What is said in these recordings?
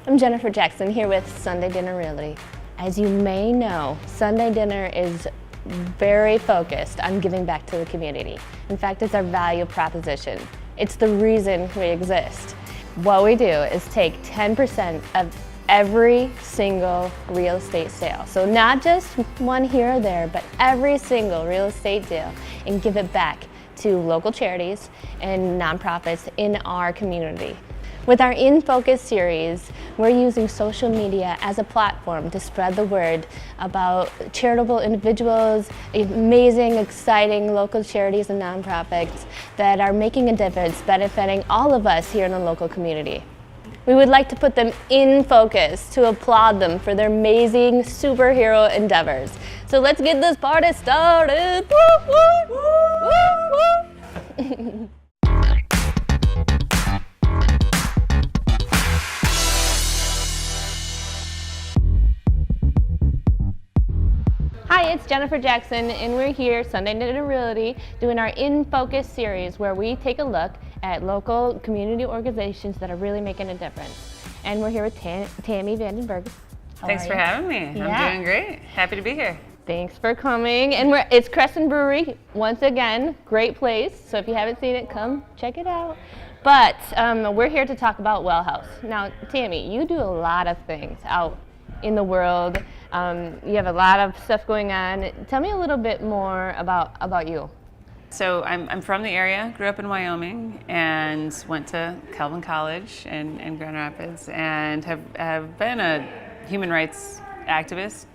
I'm Jennifer Jackson here with Sunday Dinner Realty. As you may know, Sunday Dinner is very focused on giving back to the community. In fact, it's our value proposition. It's the reason we exist. What we do is take 10% of every single real estate sale. So not just one here or there, but every single real estate deal, and give it back to local charities and nonprofits in our community. With our InFocus series, we're using social media as a platform to spread the word about charitable individuals, amazing, exciting local charities and nonprofits that are making a difference, benefiting all of us here in the local community. We would like to put them in focus to applaud them for their amazing superhero endeavors. So let's get this party started. Woo, woo, woo, woo. Hi, it's Jennifer Jackson, and we're here, Sunday Dinner Realty, doing our InFocus series where we take a look at local community organizations that are really making a difference. And we're here with Tami VandenBerg. Thanks for having me. Yeah. I'm doing great. Happy to be here. Thanks for coming. And it's Creston Brewery, once again, great place. So if you haven't seen it, come check it out. But we're here to talk about Well House. Now, Tami, you do a lot of things out in the world. You have a lot of stuff going on. Tell me a little bit more about you. So I'm from the area, grew up in Wyoming, and went to Calvin College in Grand Rapids, and have been a human rights activist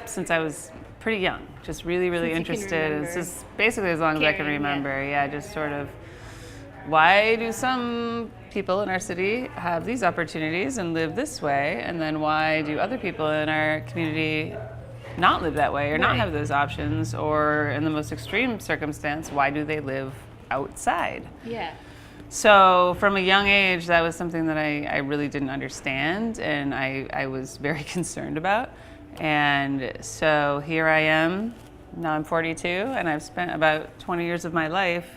since I was pretty young. Just really interested. It's just basically as long as I can remember. Yeah, just sort of, why do some people in our city have these opportunities and live this way, and then why do other people in our community not live that way or not have those options, or in the most extreme circumstance, why do they live outside? Yeah. So from a young age, that was something that I really didn't understand, and I was very concerned about. And so here I am, now I'm 42, and I've spent about 20 years of my life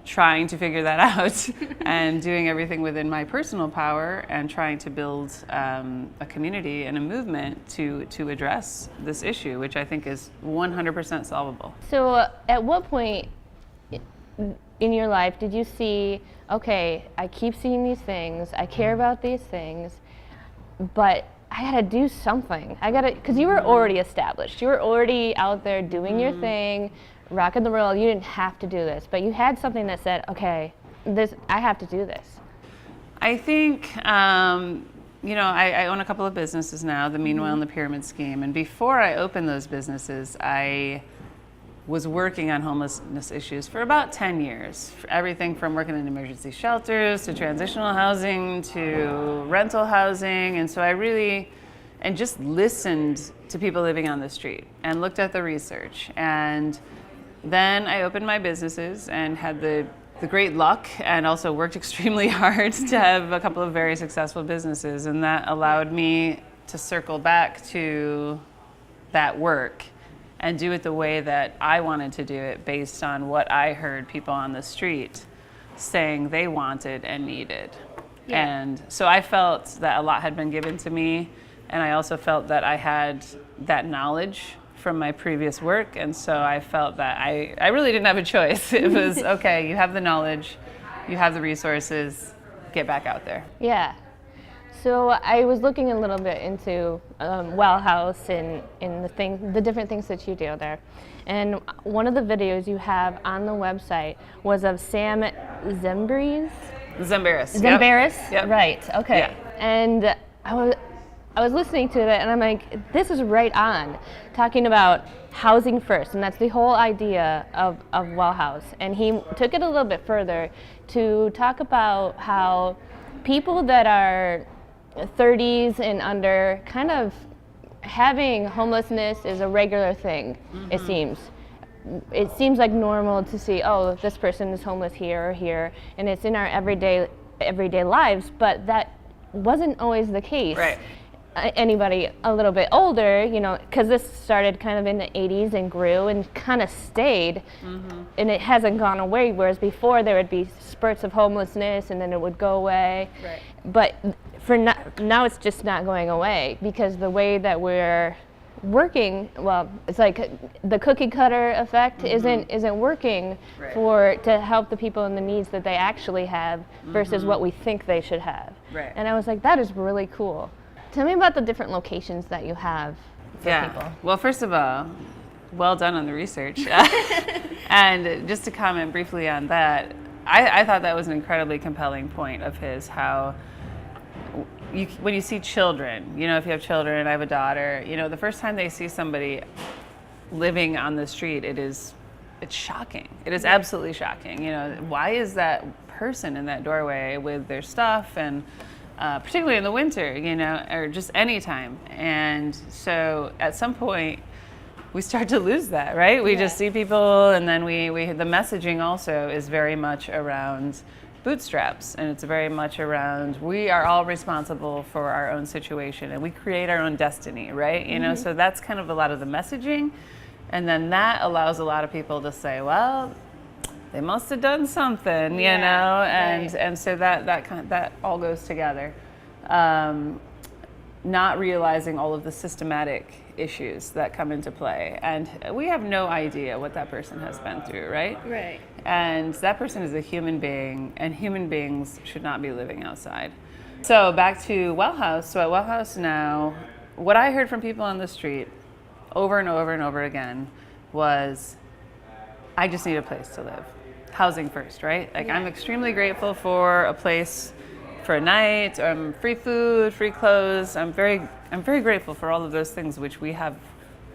trying to figure that out and doing everything within my personal power and trying to build a community and a movement to address this issue, which I think is 100% solvable. So at what point in your life did you see, okay, I keep seeing these things, I care about these things, but I gotta do something. Because you were already established. You were already out there doing your thing, rocking the world. You didn't have to do this, but you had something that said, okay, I have to do this. I think, I own a couple of businesses now, the Meanwhile and the Pyramid Scheme. And before I opened those businesses, I was working on homelessness issues for about 10 years. Everything from working in emergency shelters to transitional housing to rental housing. And so and just listened to people living on the street and looked at the research. And then I opened my businesses and had the great luck and also worked extremely hard to have a couple of very successful businesses. And that allowed me to circle back to that work and do it the way that I wanted to do it, based on what I heard people on the street saying they wanted and needed. Yeah. And so I felt that a lot had been given to me, and I also felt that I had that knowledge from my previous work, and so I felt that I really didn't have a choice. It was, okay, you have the knowledge, you have the resources, get back out there. Yeah. So I was looking a little bit into Well House and the different things that you do there. And one of the videos you have on the website was of Sam Zemberis. Yep. Right, okay. Yeah. And I was listening to that, and I'm like, this is right on, talking about housing first, and that's the whole idea of Well House. And he took it a little bit further to talk about how people that are 30s and under, kind of having homelessness is a regular thing, it seems. It seems like normal to see, oh, this person is homeless here or here, and it's in our everyday lives, but that wasn't always the case. Right. Anybody a little bit older, because this started kind of in the 80s and grew and kind of stayed, and it hasn't gone away, whereas before there would be spurts of homelessness and then it would go away. Right. But now it's just not going away, because the way that we're working, well, it's like the cookie cutter effect isn't working to help the people in the needs that they actually have versus what we think they should have. Right. And I was like, that is really cool. Tell me about the different locations that you have for people. Well, first of all, well done on the research. And just to comment briefly on that, I thought that was an incredibly compelling point of his, how when you see children, if you have children, I have a daughter, the first time they see somebody living on the street, it's shocking. It is absolutely shocking. Why is that person in that doorway with their stuff, and particularly in the winter, or just any time. And so at some point, we start to lose that, right? We just see people, and then the messaging also is very much around bootstraps, and it's very much around, we are all responsible for our own situation, and we create our own destiny, right? So that's kind of a lot of the messaging, and then that allows a lot of people to say, well, they must have done something, and so that all goes together. Not realizing all of the systematic issues that come into play, and we have no idea what that person has been through, right? Right. And that person is a human being, and human beings should not be living outside. So back to Well House. So at Well House now, what I heard from people on the street over and over and over again was, I just need a place to live. Housing first, right? Like, I'm extremely grateful for a place for a night, free food, free clothes. I'm very grateful for all of those things, which we have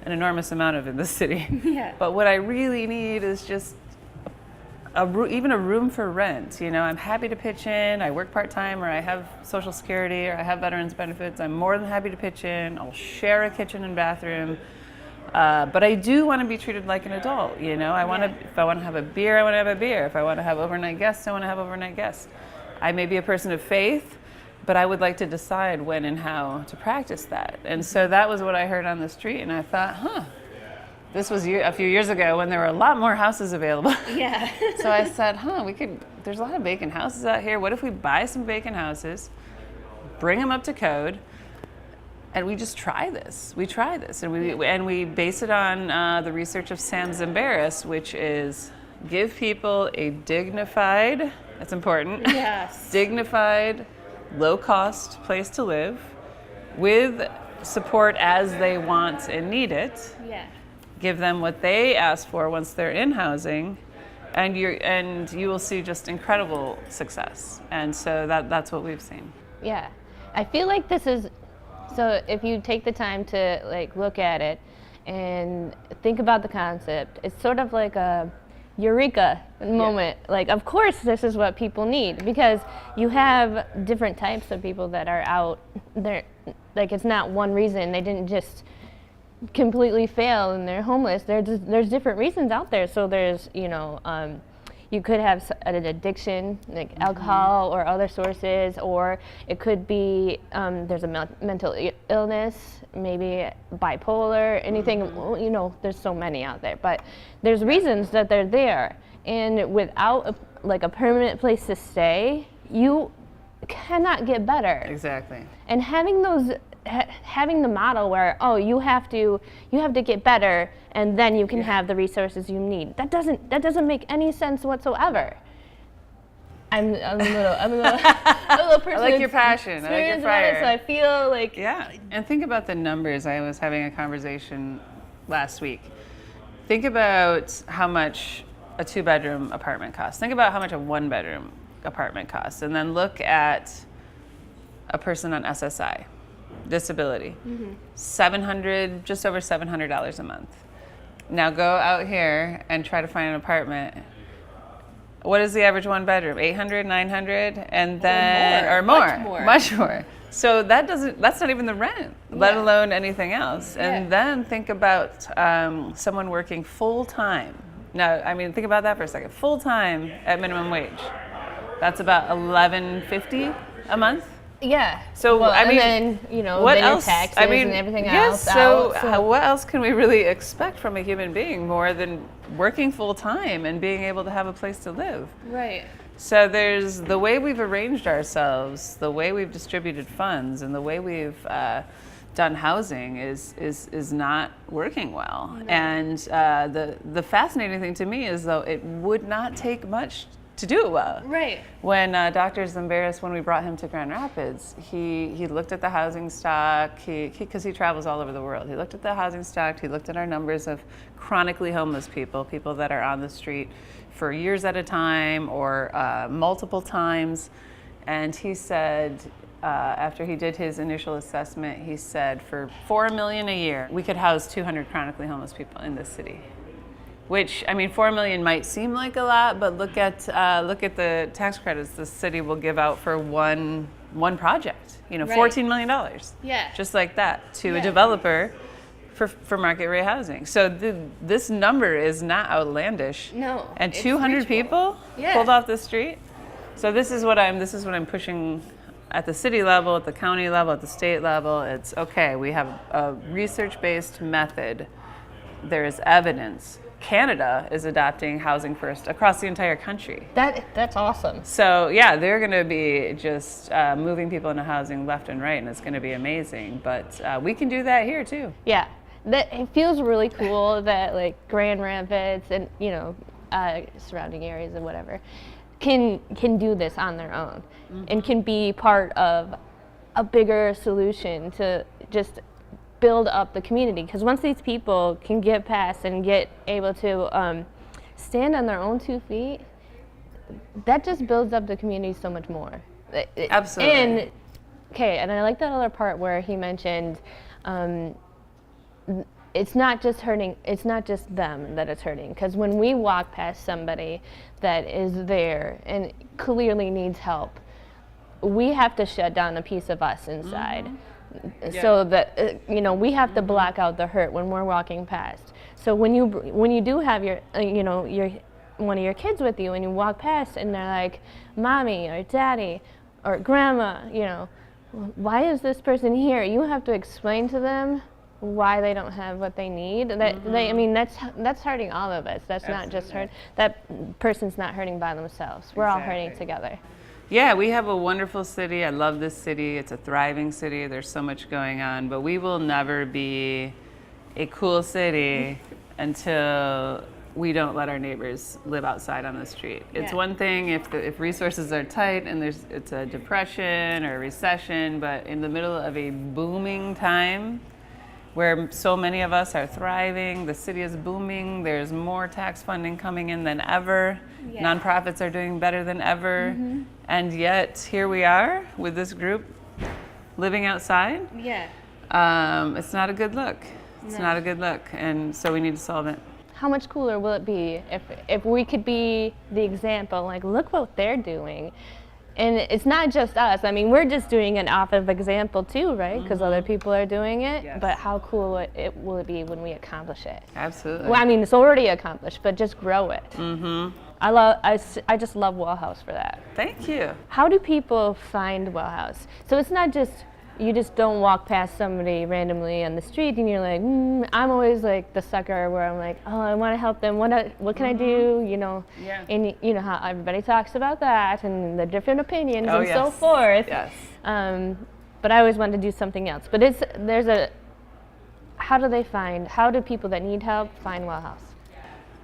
an enormous amount of in this city. Yeah. But what I really need is just even a room for rent. I'm happy to pitch in. I work part-time, or I have Social Security, or I have veterans benefits. I'm more than happy to pitch in. I'll share a kitchen and bathroom. But I do want to be treated like an adult. If I want to have a beer, I want to have a beer. If I want to have overnight guests, I want to have overnight guests. I may be a person of faith, but I would like to decide when and how to practice that. And so that was what I heard on the street, and I thought, this was a few years ago when there were a lot more houses available. Yeah. So I said, there's a lot of vacant houses out here. What if we buy some vacant houses, bring them up to code, and we just try this. We try this, and we base it on the research of Sam Zimbaris, which is give people a dignified, that's important, dignified, low-cost place to live with support as they want and need it. Yeah. Give them what they ask for once they're in housing, and you will see just incredible success. And so that's what we've seen. Yeah. I feel like this is, so if you take the time to look at it and think about the concept, it's sort of like a eureka moment. Of course this is what people need, because you have different types of people that are out there. It's not one reason. They didn't just completely fail and they're homeless. There's different reasons out there. So there's you could have an addiction, like alcohol or other sources, or it could be there's a mental illness, maybe bipolar, anything. There's so many out there, but there's reasons that they're there, and without a permanent place to stay, you cannot get better. Exactly. And having the model where you have to get better, and then you can have the resources you need. That doesn't make any sense whatsoever. I'm a little person. I like your passion. I like your fire. So I feel like And think about the numbers. I was having a conversation last week. Think about how much a 2-bedroom apartment costs. Think about how much a 1-bedroom apartment costs, and then look at a person on SSI, disability, just over $700 a month. Now go out here and try to find an apartment. What is the average 1-bedroom? 800, 900, and then much more. So that's not even the rent, let alone anything else. And then think about someone working full time. Now, think about that for a second. Full time at minimum wage. That's about $11.50 a month. Yeah. So and then what then else? Your taxes and everything else. So what else can we really expect from a human being more than working full time and being able to have a place to live? Right. So there's the way we've arranged ourselves, the way we've distributed funds, and the way we've done housing is not working well. No. And the fascinating thing to me is, though, it would not take much to do it well. Right. When Dr. Zimberis, when we brought him to Grand Rapids, he looked at the housing stock, because he travels all over the world. He looked at the housing stock, he looked at our numbers of chronically homeless people that are on the street for years at a time or multiple times. And he said, after he did his initial assessment, he said for $4 million a year, we could house 200 chronically homeless people in this city. Which, I mean, $4 million might seem like a lot, but look at the tax credits the city will give out for one project. You know, right. $14 million. Yeah. Just like that to a developer for market rate housing. So this number is not outlandish. No. And 200 people pulled off the street. So this is what I'm pushing at the city level, at the county level, at the state level. It's okay. We have a research-based method. There is evidence. Canada is adopting housing first across the entire country. That's awesome. So yeah, they're going to be just moving people into housing left and right, and it's going to be amazing. But we can do that here too. Yeah, it feels really cool that like Grand Rapids and surrounding areas and whatever can do this on their own, and can be part of a bigger solution to just build up the community. Because once these people can get past and get able to stand on their own 2 feet, that just builds up the community so much more. Absolutely. And I like that other part where he mentioned it's not just them that it's hurting. Because when we walk past somebody that is there and clearly needs help, we have to shut down a piece of us inside. So that we have to block out the hurt when we're walking past. So when you do have your one of your kids with you and you walk past and they're like, "Mommy" or "Daddy" or "Grandma," why is this person here? You have to explain to them why they don't have what they need. That's hurting all of us. That's Absolutely. Not just hurt. That person's not hurting by themselves. We're all hurting together. Yeah, we have a wonderful city. I love this city. It's a thriving city. There's so much going on, but we will never be a cool city until we don't let our neighbors live outside on the street. It's one thing if resources are tight and it's a depression or a recession, but in the middle of a booming time where so many of us are thriving, the city is booming, there's more tax funding coming in than ever, nonprofits are doing better than ever, and yet here we are with this group living outside. It's not a good look. It's not a good look, and so we need to solve it. How much cooler will it be if we could be the example, like, look what they're doing. And it's not just us. I mean, we're just doing an off of example too, right? Because other people are doing it. But how cool will it be when we accomplish it? Absolutely. Well, I mean, it's already accomplished, but just grow it. I just love Wellhouse for that. Thank you. How do people find Wellhouse? So it's not just you just don't walk past somebody randomly on the street and you're like, I'm always like the sucker where I'm like, oh, I want to help them. What can I do? And you know how everybody talks about that and the different opinions so forth. Yes. But I always want to do something else. But how do people that need help find Wellhouse?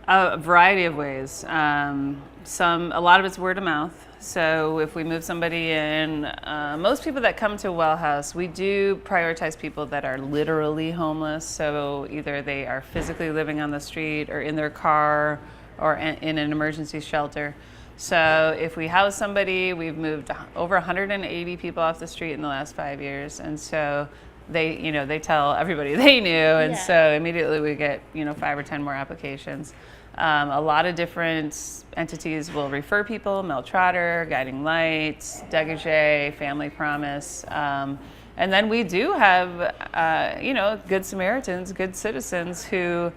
A variety of ways. A lot of it's word of mouth. So if we move somebody in, most people that come to Wellhouse, we do prioritize people that are literally homeless. So either they are physically living on the street or in their car or in an emergency shelter. So if we house somebody, we've moved over 180 people off the street in the last 5 years. And so they tell everybody they knew. And so immediately we get, 5 or 10 more applications. A lot of different entities will refer people, Mel Trotter, Guiding Lights, Degage, Family Promise. And then we do have, good Samaritans, good citizens who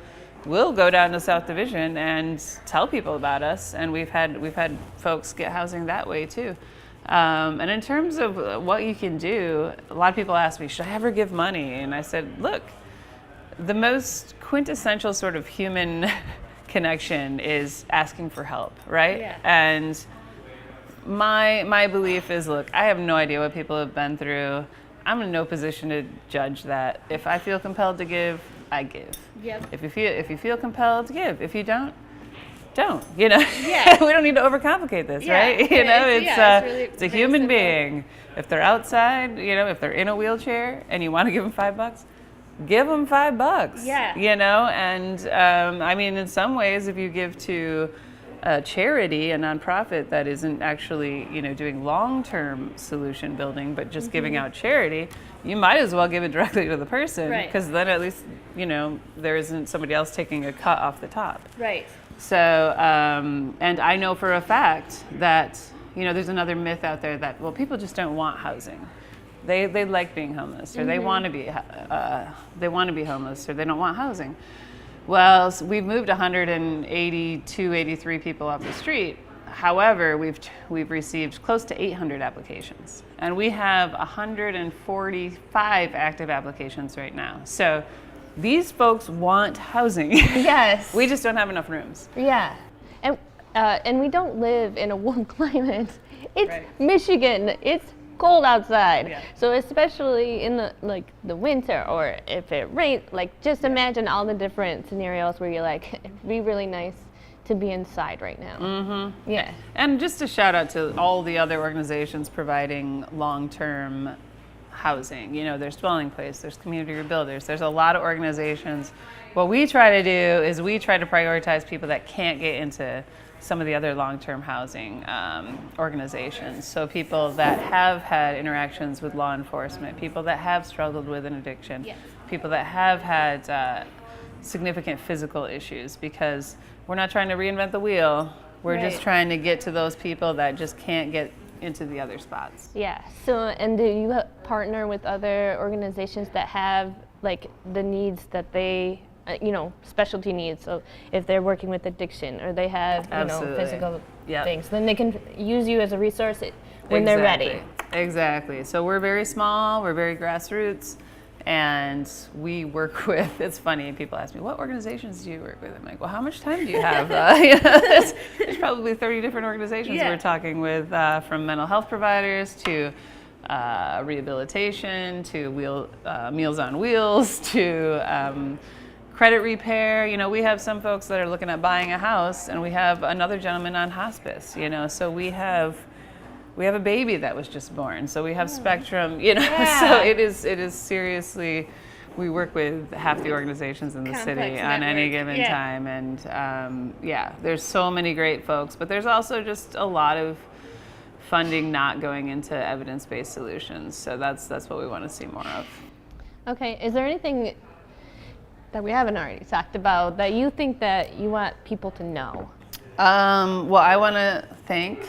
will go down to South Division and tell people about us. And we've had folks get housing that way too. And in terms of what you can do, a lot of people ask me, should I ever give money? And I said, look, the most quintessential sort of human connection is asking for help, right? And my belief is, look, I have no idea what people have been through. I'm in no position to judge that. If I feel compelled to give, I give. Yep. If you feel compelled, give. If you don't, you know. Yeah. We don't need to overcomplicate this, Yeah. right? You know, It's a very human simple. being. If they're outside, you know, if they're in a wheelchair and you want to give them $5, give them $5. Yeah. You know, and I mean, in some ways, if you give to a charity, a nonprofit that isn't actually, you know, doing long-term solution building, but just giving out charity, you might as well give it directly to the person, Right. because then at least, you know, there isn't somebody else taking a cut off the top. Right. So, and I know for a fact that, you know, there's another myth out there that, well, people just don't want housing. They like being homeless, or they want to be homeless, or they don't want housing. Well, so we've moved 182, 83 people off the street. However, we've received close to 800 applications, and we have 145 active applications right now. So these folks want housing. Yes. We just don't have enough rooms. Yeah, and we don't live in a warm climate. It's Right. Michigan. It's cold outside. Yeah. So especially in the winter, or if it rains, just imagine all the different scenarios where you're like, it'd be really nice to be inside right now. Mm-hmm. Yeah. And just a shout out to all the other organizations providing long-term housing. You know, there's Dwelling Place, there's Community Rebuilders, there's a lot of organizations. What we try to do is we try to prioritize people that can't get into some of the other long-term housing organizations. So people that have had interactions with law enforcement, people that have struggled with an addiction, Yes. people that have had significant physical issues, because we're not trying to reinvent the wheel. We're just Right. trying to get to those people that just can't get into the other spots. Yeah. So, and do you partner with other organizations that have the needs that they, specialty needs? So if they're working with addiction, or they have, Absolutely. physical Yep. things, then they can use you as a resource when they're ready. Exactly. So we're very small, we're very grassroots, and we work with, it's funny, people ask me, what organizations do you work with? I'm like, well, how much time do you have? There's probably 30 different organizations Yeah. we're talking with, from mental health providers to rehabilitation to Meals on Wheels to credit repair. You know, we have some folks that are looking at buying a house, and we have another gentleman on hospice, you know, so we have a baby that was just born, so we have spectrum, you know. Yeah. So it is seriously, we work with half the organizations in the Complex city on any network. given Yeah. time, and there's so many great folks, but there's also just a lot of funding not going into evidence-based solutions. So that's what we want to see more of. Okay. Is there anything that we haven't already talked about that you think that you want people to know? Well, I want to thank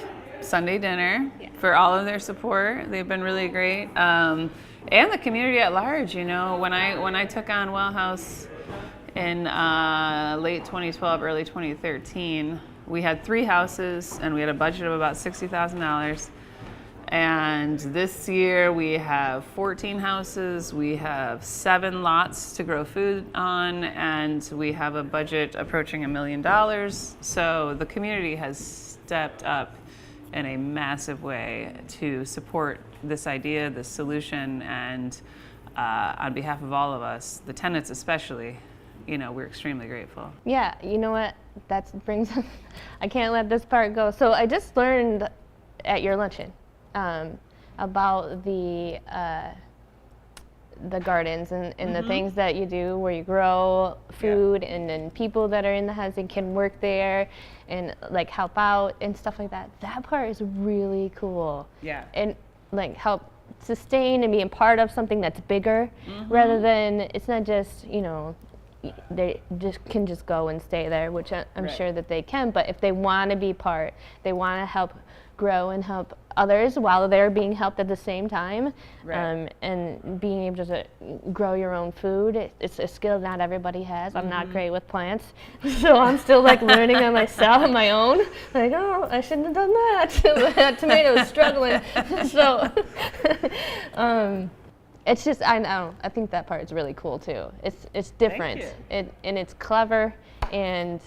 Sunday Dinner Yeah. for all of their support. They've been really great, and the community at large. You know, when I took on Well House in late 2012, early 2013, we had 3 houses, and we had a budget of about $60,000. And this year we have 14 houses, we have 7 lots to grow food on, and we have a budget approaching $1 million. So the community has stepped up in a massive way to support this idea, this solution, and on behalf of all of us, the tenants especially, you know, we're extremely grateful. Yeah, you know what? That brings up, I can't let this part go. So I just learned at your luncheon about the gardens and the things that you do where you grow food, and then people that are in the housing can work there and help out and stuff like that. That part is really cool. Yeah. And help sustain and be a part of something that's bigger, rather than it's not just, they can just go and stay there, which I'm Right. sure that they can, but if they want to be part, they want to help grow and help others while they're being helped at the same time. Right. And being able to grow your own food, it's a skill not everybody has. I'm not great with plants, so I'm still learning on myself on my own. Oh, I shouldn't have done that. That tomato's struggling. So it's just, I know, I think that part is really cool too. It's different. you. And it's clever, and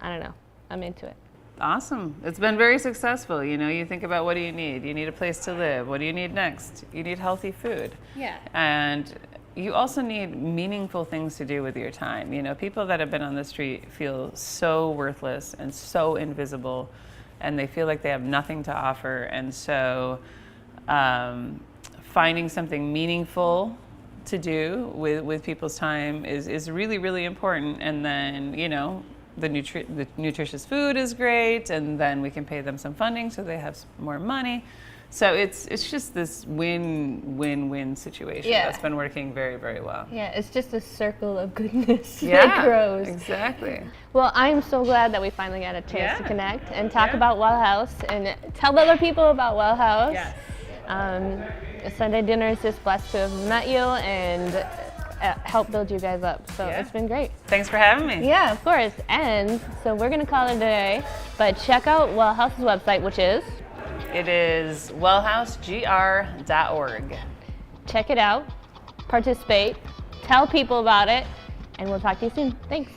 I don't know, I'm into it. Awesome. It's been very successful. You know, you think about, what do you need? You need a place to live. What do you need next? You need healthy food. Yeah. And you also need meaningful things to do with your time. You know, people that have been on the street feel so worthless and so invisible, and they feel like they have nothing to offer. And so finding something meaningful to do with people's time is really, really important. And then, you know, the nutritious food is great, and then we can pay them some funding so they have more money. So it's just this win-win-win situation that's been working very, very well. Yeah, it's just a circle of goodness Yeah, that grows. exactly. Well, I'm so glad that we finally got a chance to connect and talk about Well House and tell other people about Well House. Yes. Sunday Dinner is just blessed to have met you and help build you guys up. So it's been great. Thanks for having me. Yeah, of course. And so we're going to call it a day, but check out Well House's website, which is? It is wellhousegr.org. Check it out, participate, tell people about it, and we'll talk to you soon. Thanks.